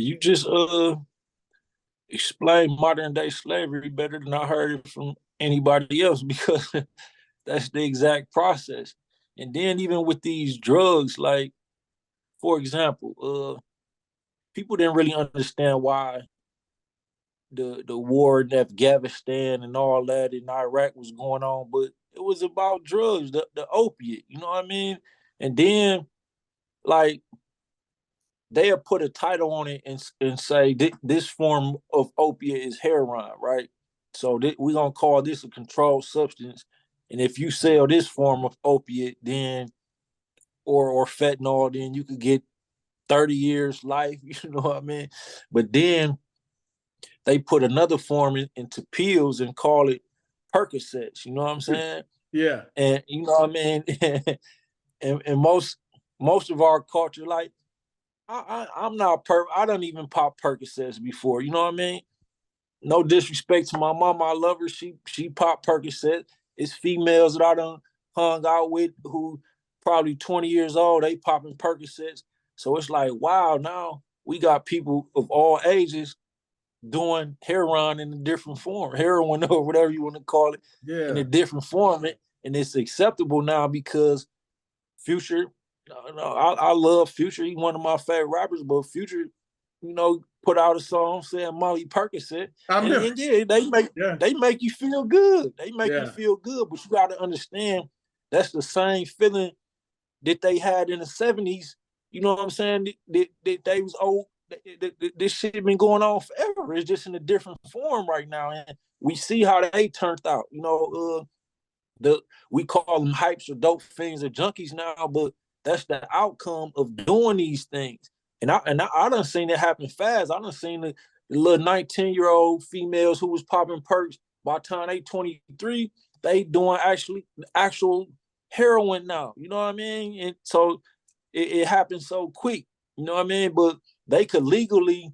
you just explain modern day slavery better than I heard it from anybody else because that's the exact process. And then even with these drugs, like for example, people didn't really understand why the war in Afghanistan and all that in Iraq was going on, but it was about drugs, the opiate, you know what I mean? And then like they'll put a title on it and say this form of opiate is heroin, right? So we're gonna call this a controlled substance, and if you sell this form of opiate, then or fentanyl, then you could get 30 years life. You know what I mean? But then they put another form into pills and call it Percocets. You know what I'm saying? Yeah. And you know what I mean? and most of our culture, like I'm not I don't even pop Percocets before. You know what I mean? No disrespect to my mama, I love her. She pop Percocet. It's females that I done hung out with who probably 20 years old. They popping Percocets. So it's like, wow, now we got people of all ages doing heroin in a different form, heroin or whatever you want to call it, in a different form, and it's acceptable now because Future, I love Future. He's one of my favorite rappers, but Future, put out a song saying Molly Percocet, and yeah, they make you feel good. They make you feel good, but you got to understand that's the same feeling that they had in the 70s. You know what I'm saying? That they was old. This shit been going on forever. It's just in a different form right now, and we see how they turned out. We call them hypes or dope fiends or junkies now, but that's the outcome of doing these things. And I done seen it happen fast. I done seen the little 19-year-old females who was popping perks. By the time they 23, they doing actual heroin now. You know what I mean? And so it happens so quick. You know what I mean? But they could legally,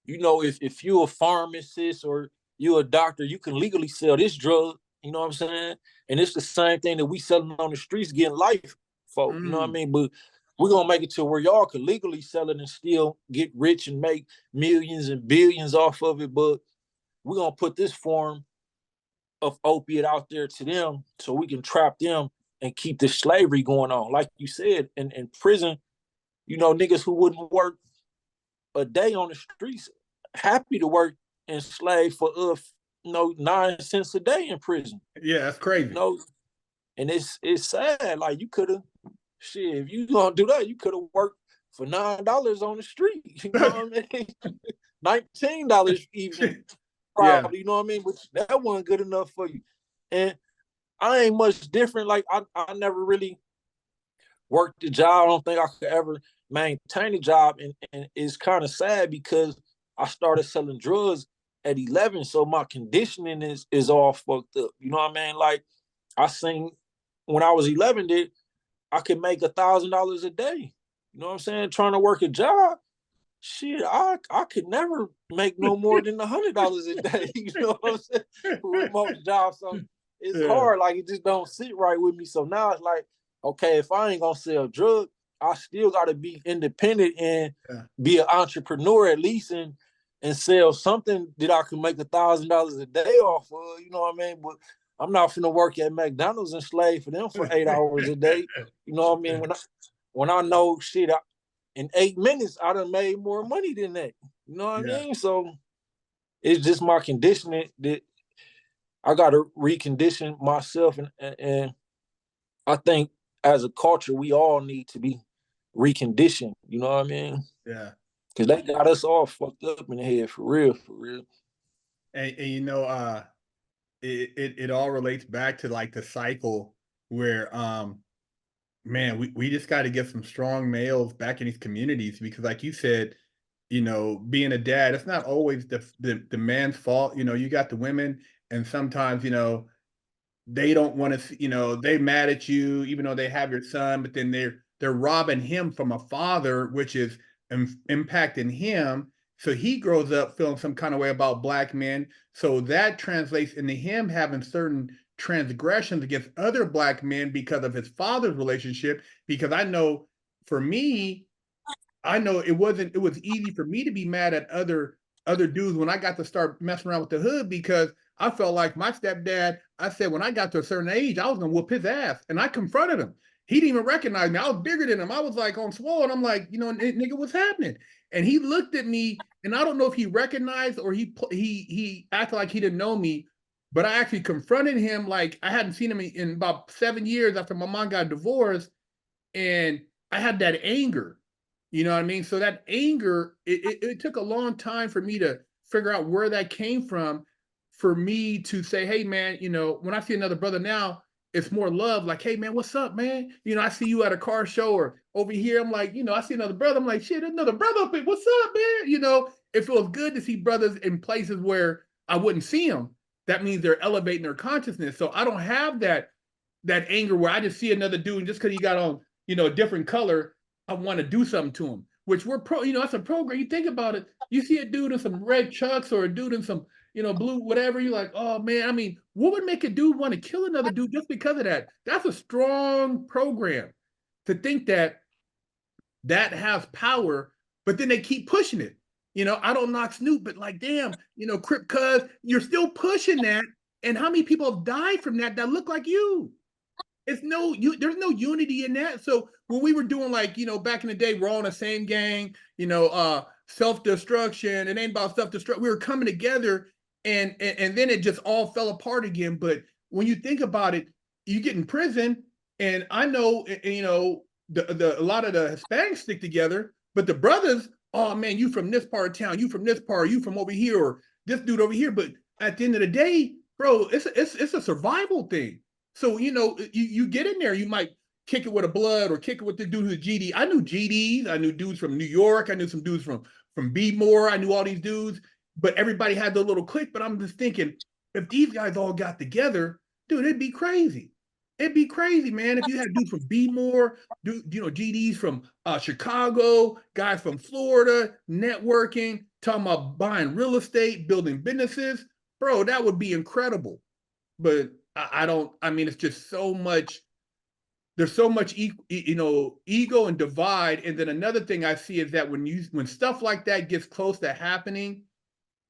if you're a pharmacist or you're a doctor, you can legally sell this drug. You know what I'm saying? And it's the same thing that we selling on the streets, getting life, folk. You know what I mean? But we're gonna make it to where y'all can legally sell it and still get rich and make millions and billions off of it. But we're gonna put this form of opiate out there to them so we can trap them and keep this slavery going on. Like you said, in prison, niggas who wouldn't work a day on the streets, happy to work enslaved for 9 cents a day in prison. Yeah, that's crazy. And it's sad. Like you could have, shit, if you gonna do that, you could have worked for $9 on the street. You know what I mean? $19 even. Probably, you know what I mean? But that wasn't good enough for you. And I ain't much different. Like I never really worked a job. I don't think I could ever maintain a job. And it's kind of sad because I started selling drugs at 11, so my conditioning is all fucked up. You know what I mean? Like I seen when I was 11 that I could make $1,000 a day. You know what I'm saying? Trying to work a job, shit, I could never make no more than $100 a day. You know what I'm saying? Remote job, so it's hard. Like it just don't sit right with me. So now it's like, okay, if I ain't gonna sell drugs, I still got to be independent and be an entrepreneur at least, and sell something that I can make $1,000 a day off of. You know what I mean? But I'm not finna work at McDonald's and slave for them for 8 hours a day. You know what I mean? When I know shit, in 8 minutes I done made more money than that. You know what I mean? So it's just my conditioning that I got to recondition myself, and I think as a culture we all need to be reconditioned. You know what I mean? Yeah. Because they got us all fucked up in the head, for real, for real. And it all relates back to like the cycle where man, we just got to get some strong males back in these communities, because like you said, being a dad, it's not always the man's fault. You got the women, and sometimes they don't want to, they mad at you even though they have your son, but then they're robbing him from a father, which is impacting him. So he grows up feeling some kind of way about Black men. So that translates into him having certain transgressions against other Black men because of his father's relationship. Because I know for me, I know it was easy for me to be mad at other dudes when I got to start messing around with the hood, because I felt like my stepdad, I said when I got to a certain age, I was gonna whoop his ass. And I confronted him. He didn't even recognize me. I was bigger than him. I was like on swole, and I'm like, nigga, what's happening? And he looked at me, and I don't know if he recognized or he acted like he didn't know me, but I actually confronted him like I hadn't seen him in about 7 years after my mom got divorced, and I had that anger. You know what I mean? So that anger, it took a long time for me to figure out where that came from, for me to say, hey, man, when I see another brother now, it's more love. Like, hey, man, what's up, man? I see you at a car show or over here. I'm like, I see another brother. I'm like, shit, there's another brother up here. What's up, man? It feels good to see brothers in places where I wouldn't see them. That means they're elevating their consciousness. So I don't have that anger where I just see another dude and just because he got on, a different color, I want to do something to him, which that's a program. You think about it, you see a dude in some red chucks or a dude in some, blue, whatever. You're like, oh man, I mean, what would make a dude want to kill another dude just because of that? That's a strong program to think that has power, but then they keep pushing it. I don't knock Snoop, but like, damn, Crip Cuz, you're still pushing that. And how many people have died from that look like you? There's no unity in that. So when we were doing back in the day, we're all in the same gang, self-destruction. It ain't about self-destruction. We were coming together and then it just all fell apart again. But when you think about it, you get in prison, and I know, a lot of the Hispanics stick together, but the brothers, oh man, you from this part of town, you from this part, you from over here, or this dude over here. But at the end of the day, bro, it's a survival thing. So, you get in there, you might kick it with a blood or kick it with the dude who's GD. I knew GDs. I knew dudes from New York. I knew some dudes from B-More. I knew all these dudes, but everybody had their little clique. But I'm just thinking, if these guys all got together, dude, it'd be crazy. It'd be crazy, man. If you had dudes from B-More, GDs from Chicago, guys from Florida, networking, talking about buying real estate, building businesses, bro, that would be incredible. But I mean, it's just so much, there's so much, ego and divide. And then another thing I see is that when stuff like that gets close to happening,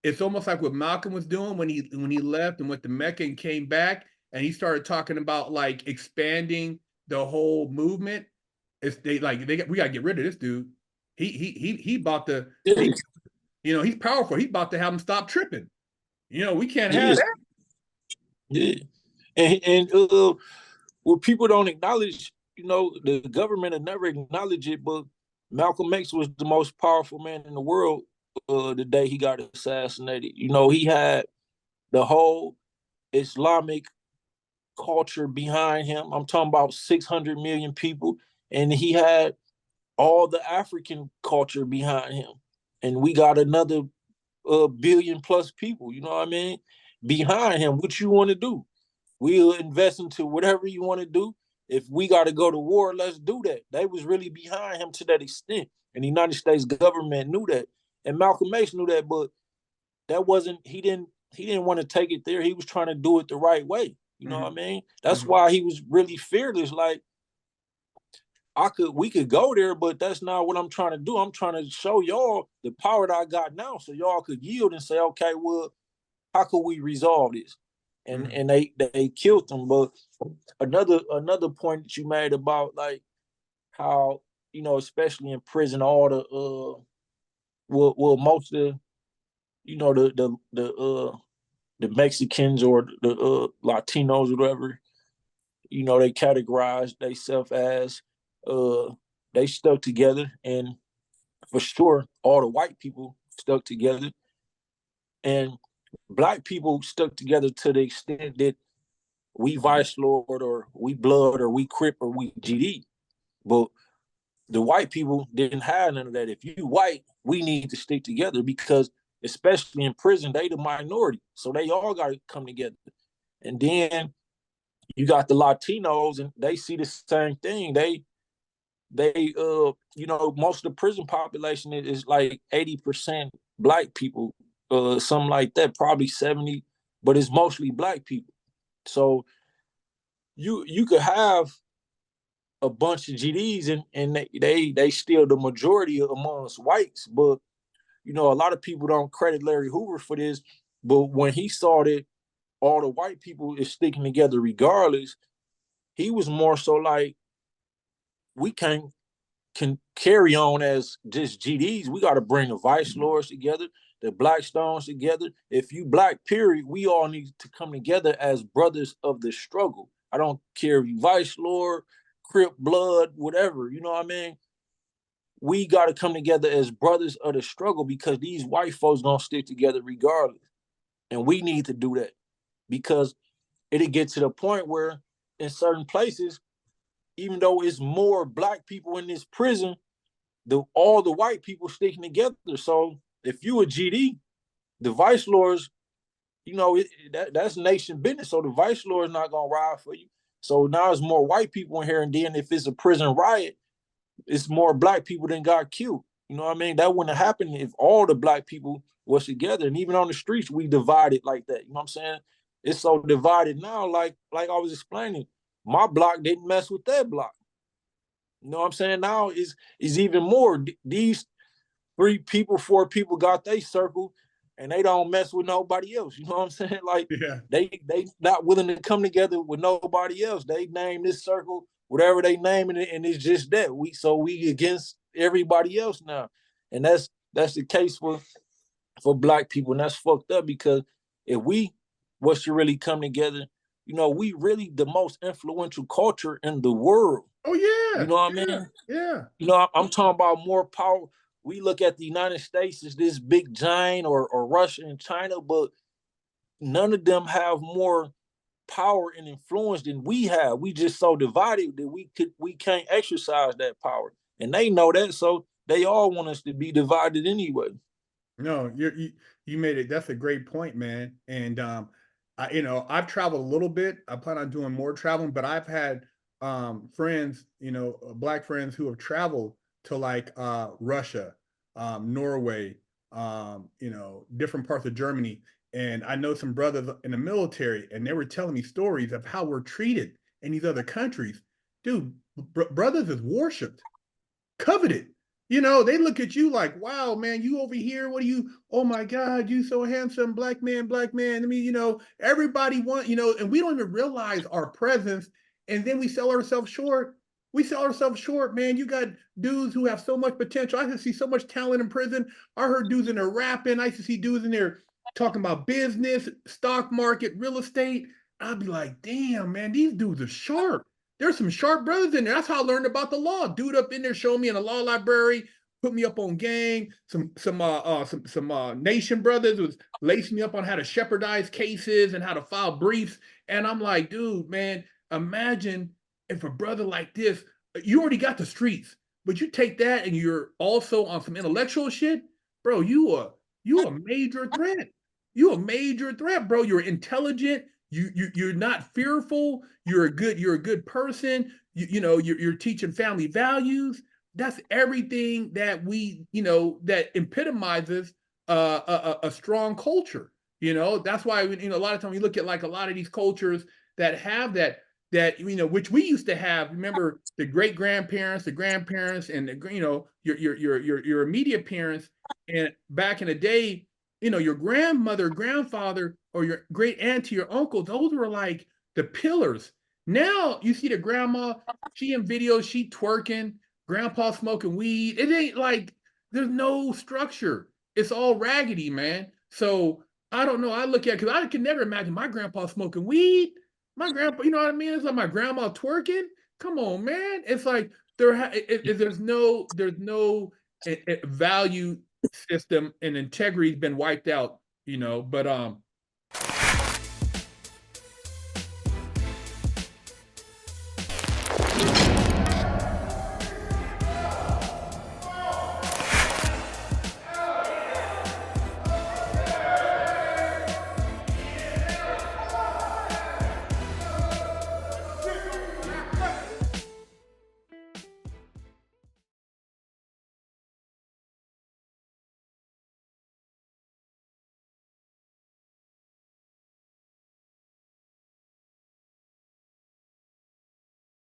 it's almost like what Malcolm was doing when he left and went to Mecca and came back, and he started talking about like expanding the whole movement. We got to get rid of this dude. He about to, he's powerful. He's about to have him stop tripping. We can't have that. Yeah. And what people don't acknowledge, the government will never acknowledge it, but Malcolm X was the most powerful man in the world the day he got assassinated. He had the whole Islamic culture behind him. I'm talking about 600 million people, and he had all the African culture behind him. And we got another billion plus people, you know what I mean, behind him. What you want to do? We'll invest into whatever you want to do. If we got to go to war, let's do that. They was really behind him to that extent. And the United States government knew that. And Malcolm X knew that, but that wasn't, he didn't want to take it there. He was trying to do it the right way. You know what I mean? That's why he was really fearless. Like, we could go there, but that's not what I'm trying to do. I'm trying to show y'all the power that I got now, so y'all could yield and say, okay, well, how could we resolve this? And they killed them. But another point that you made about like how, especially in prison, all the most of the Mexicans or the Latinos or whatever, they categorize themselves as they stuck together, and for sure all the white people stuck together, and Black people stuck together to the extent that we Vice Lord or we Blood or we Crip or we GD. But the white people didn't have none of that. If you white, we need to stick together, because especially in prison, they the minority. So they all got to come together. And then you got the Latinos, and they see the same thing. They most of the prison population is like 80% Black people, something like that, probably 70, but it's mostly Black people. So you could have a bunch of GDs, and they still the majority amongst whites. But you know, a lot of people don't credit Larry Hoover for this. But when he saw that all the white people is sticking together regardless, he was more so like, we can't can carry on as just GDs. We got to bring the Vice Lords together, the Blackstones together. If you black, period, we all need to come together as brothers of the struggle. I don't care if you Vice Lord, Crip, Blood, whatever. You know what I mean? We got to come together as brothers of the struggle, because these white folks gonna stick together regardless, and we need to do that, because it'll get to the point where in certain places, even though it's more black people in this prison, all the white people sticking together. So if you a GD, the Vice Lords, you know, that's nation business. So the Vice Lord's not gonna ride for you. So now it's more white people in here, and then if it's a prison riot, it's more black people than got killed. You know what I mean? That wouldn't have happened if all the black people was together. And even on the streets, we divided like that. You know what I'm saying? It's so divided now, like I was explaining. My block didn't mess with that block. You know what I'm saying? Now is even more. These 4 people got their circle, and they don't mess with nobody else. You know what I'm saying? Like, Yeah. they not willing to come together with nobody else. They name this circle whatever they name it, and it's just that we against everybody else now, and that's the case for black people, and that's fucked up, because if we was to really come together, you know, we really the most influential culture in the world. Oh yeah. You know what I Yeah. mean? Yeah. You know, I'm talking about more power. We look at the United States as this big giant, or Russia and China, but none of them have more power and influence than we have. We just so divided that we can't exercise that power. And they know that, so they all want us to be divided anyway. No, you made it. That's a great point, man. And I've traveled a little bit. I plan on doing more traveling, but I've had friends, black friends who have traveled to like Russia, Norway, different parts of Germany. And I know some brothers in the military, and they were telling me stories of how we're treated in these other countries. Dude, brothers is worshipped, coveted. They look at you like, wow, man, you over here. What are you? Oh my God, you so handsome, black man, black man. I mean, everybody and we don't even realize our presence. And then we sell ourselves short. We sell ourselves short, man. You got dudes who have so much potential. I used to see so much talent in prison. I heard dudes in there rapping. I used to see dudes in there talking about business, stock market, real estate. I'd be like, damn, man, these dudes are sharp. There's some sharp brothers in there. That's how I learned about the law. Dude up in there showing me in the law library, put me up on game. Some nation brothers was lacing me up on how to shepherdize cases and how to file briefs. And I'm like, dude, man, imagine if a brother like this, you already got the streets, but you take that and you're also on some intellectual shit, bro. You a major threat. You a major threat, bro. You're intelligent. You're not fearful. You're a good person. You're teaching family values. That's everything that that epitomizes a strong culture. That's why a lot of times you look at like a lot of these cultures that have that which we used to have. Remember the great grandparents, the grandparents, and your immediate parents. And back in the day, your grandmother, grandfather, or your great auntie, your uncle, those were like the pillars. Now you see the grandma, she in videos, she twerking, grandpa smoking weed. It ain't like there's no structure. It's all raggedy, man. So I don't know. I look at because I can never imagine my grandpa smoking weed. My grandpa, you know what I mean? It's like my grandma twerking. Come on, man. It's like there's no value system, and integrity has been wiped out. But